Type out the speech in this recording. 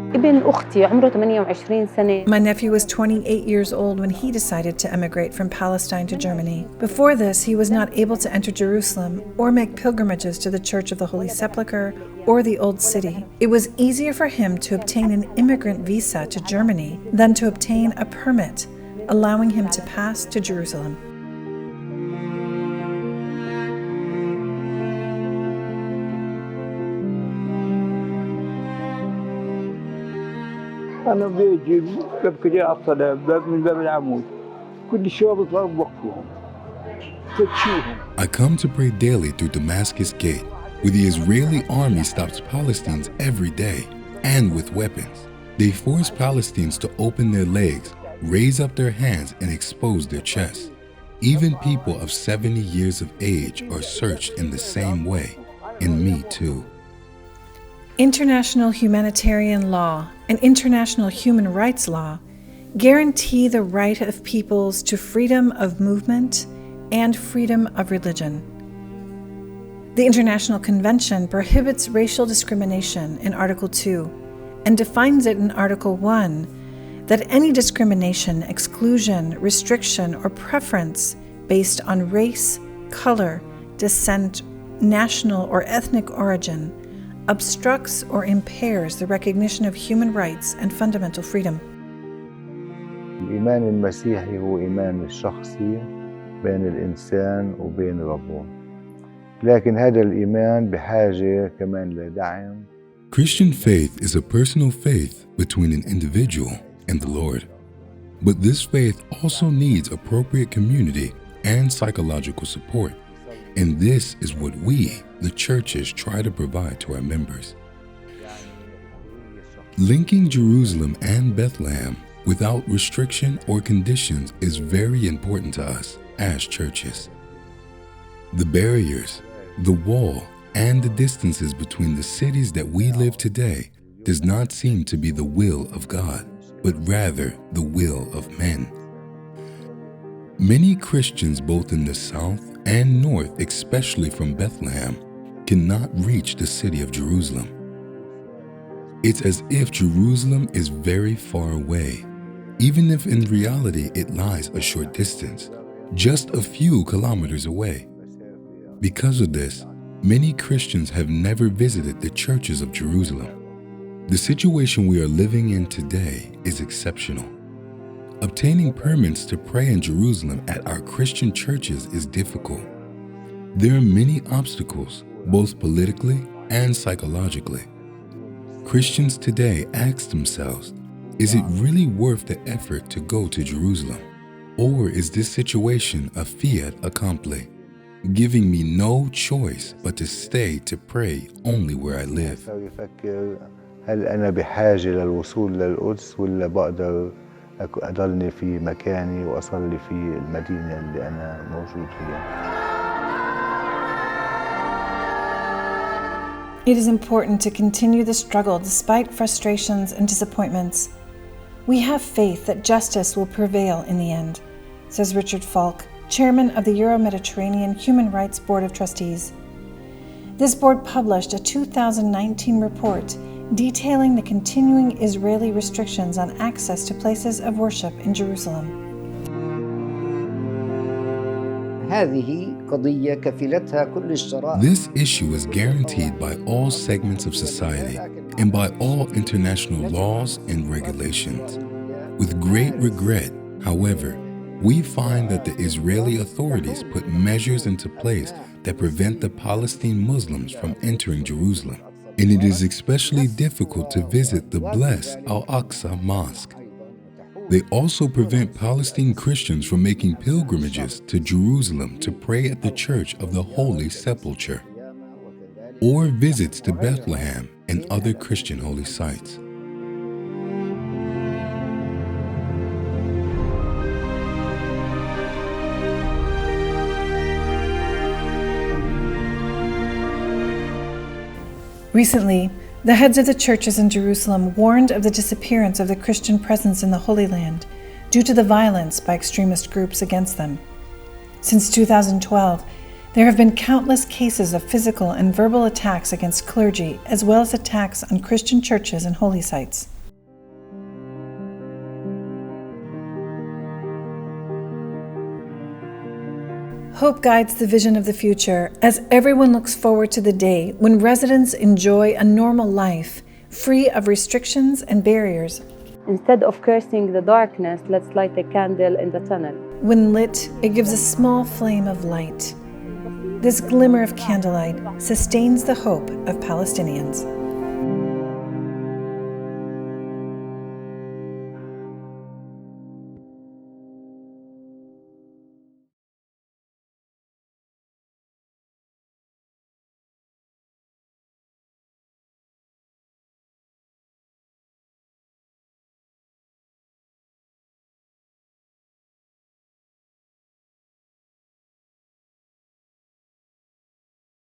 ابن أختي عمره 28 سنة. My nephew was 28 years old when he decided to emigrate from Palestine to Germany. Before this, he was not able to enter Jerusalem or make pilgrimages to the Church of the Holy Sepulchre or the Old City. It was easier for him to obtain an immigrant visa to Germany than to obtain a permit, allowing him to pass to Jerusalem. أنا بيجي ببكي جاي على الصلاة من باب العمود كل الشباب يطلعوا بوقفوهم فتشوهم. I come to pray daily through Damascus Gate, where the Israeli army stops Palestinians every day, and with weapons. They force Palestinians to open their legs, raise up their hands, and expose their chests. Even people of 70 years of age are searched in the same way, and me too. International humanitarian law and international human rights law guarantee the right of peoples to freedom of movement and freedom of religion. The International Convention prohibits racial discrimination in Article 2 and defines it in Article 1 that any discrimination, exclusion, restriction, or preference based on race, color, descent, national or ethnic origin obstructs or impairs the recognition of human rights and fundamental freedom. الإيمان المسيحي هو إيمان الشخصي بين الإنسان وبين ربه. لكن هذا الإيمان بحاجة كمان لدعم. Christian faith is a personal faith between an individual and the Lord. But this faith also needs appropriate community and psychological support. And this is what we, the churches, try to provide to our members. Linking Jerusalem and Bethlehem without restriction or conditions is very important to us as churches. The barriers, the wall, and the distances between the cities that we live today does not seem to be the will of God, but rather the will of men. Many Christians both in the south and north, especially from Bethlehem, cannot reach the city of Jerusalem. It's as if Jerusalem is very far away, even if in reality it lies a short distance, just a few kilometers away. Because of this, many Christians have never visited the churches of Jerusalem. The situation we are living in today is exceptional. Obtaining permits to pray in Jerusalem at our Christian churches is difficult. There are many obstacles, both politically and psychologically. Christians today ask themselves, is it really worth the effort to go to Jerusalem? Or is this situation a fait accompli, giving me no choice but to stay to pray only where I live? هل أنا بحاجة للوصول للقدس ولا بقدر أضلني في مكاني وأصلي في المدينة اللي أنا موجود فيها؟ It is important to continue the struggle despite frustrations and disappointments. We have faith that justice will prevail in the end, says Richard Falk, chairman of the Euro-Mediterranean Human Rights Board of Trustees. This board published a 2019 report detailing the continuing Israeli restrictions on access to places of worship in Jerusalem. This issue is guaranteed by all segments of society and by all international laws and regulations. With great regret, however, we find that the Israeli authorities put measures into place that prevent the Palestinian Muslims from entering Jerusalem. And it is especially difficult to visit the blessed Al-Aqsa Mosque. They also prevent Palestinian Christians from making pilgrimages to Jerusalem to pray at the Church of the Holy Sepulchre, or visits to Bethlehem and other Christian holy sites. Recently, the heads of the churches in Jerusalem warned of the disappearance of the Christian presence in the Holy Land due to the violence by extremist groups against them. Since 2012, there have been countless cases of physical and verbal attacks against clergy, as well as attacks on Christian churches and holy sites. Hope guides the vision of the future as everyone looks forward to the day when residents enjoy a normal life, free of restrictions and barriers. Instead of cursing the darkness, let's light a candle in the tunnel. When lit, it gives a small flame of light. This glimmer of candlelight sustains the hope of Palestinians.